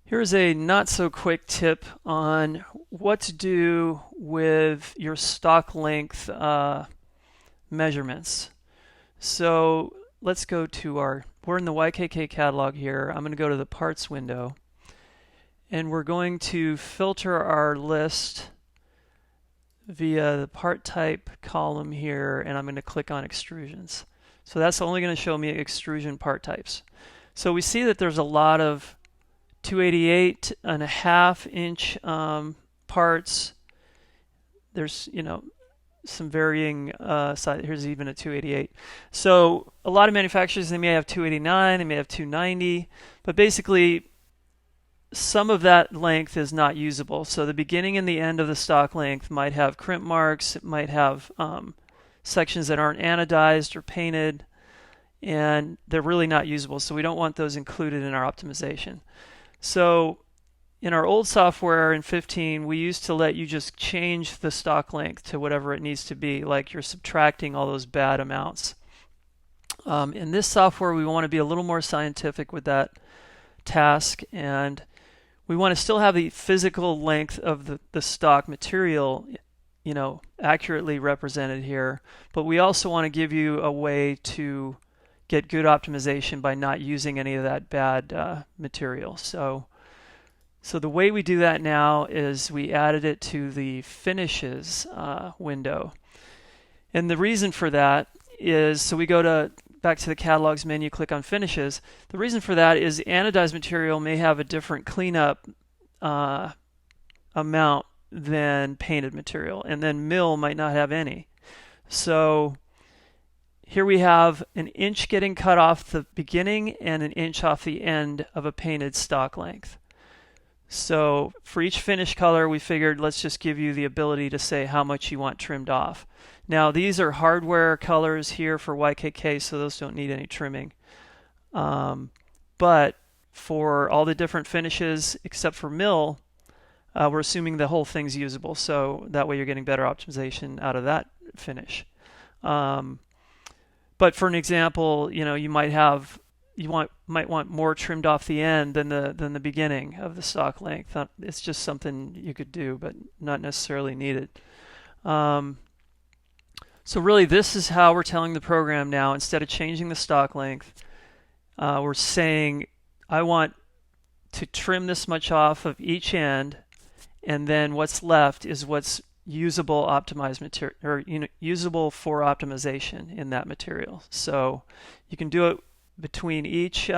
Here's a not so quick tip on what to do with your stock length measurements. So let's go to we're in the YKK catalog here. I'm going to go to the parts window and we're going to filter our list via the part type column here, and I'm going to click on extrusions. So that's only going to show me extrusion part types. So we see that there's a lot of 288.5-inch parts. There's some varying size. Here's even a 288. So a lot of manufacturers, they may have 289, they may have 290, but basically some of that length is not usable. So the beginning and the end of the stock length might have crimp marks. It might have sections that aren't anodized or painted, and they're really not usable. So we don't want those included in our optimization. So in our old software in 15, we used to let you just change the stock length to whatever it needs to be, like you're subtracting all those bad amounts. In this software, we want to be a little more scientific with that task, and we want to still have the physical length of the stock material accurately represented here, but we also want to give you a way to get good optimization by not using any of that bad material. So the way we do that now is we added it to the finishes window. And the reason for that is, so we go back to the catalogs menu, click on finishes. The reason for that is anodized material may have a different cleanup amount than painted material, and then mill might not have any. So here we have an inch getting cut off the beginning and an inch off the end of a painted stock length. So for each finish color, we figured let's just give you the ability to say how much you want trimmed off. Now these are hardware colors here for YKK, so those don't need any trimming. But for all the different finishes except for mill, we're assuming the whole thing's usable, so that way you're getting better optimization out of that finish. But for an example, you might want more trimmed off the end than the beginning of the stock length. It's just something you could do, but not necessarily needed. So really, this is how we're telling the program now. Instead of changing the stock length, we're saying I want to trim this much off of each end, and then what's left is what's usable optimized material, or usable for optimization in that material. So you can do it between each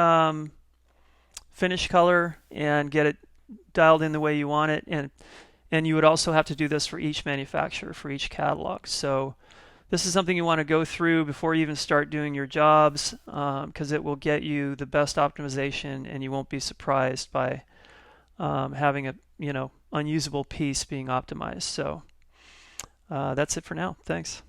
finish color and get it dialed in the way you want it, and you would also have to do this for each manufacturer, for each catalog. So this is something you want to go through before you even start doing your jobs, because it will get you the best optimization, and you won't be surprised by having a unusable piece being optimized. So that's it for now. Thanks.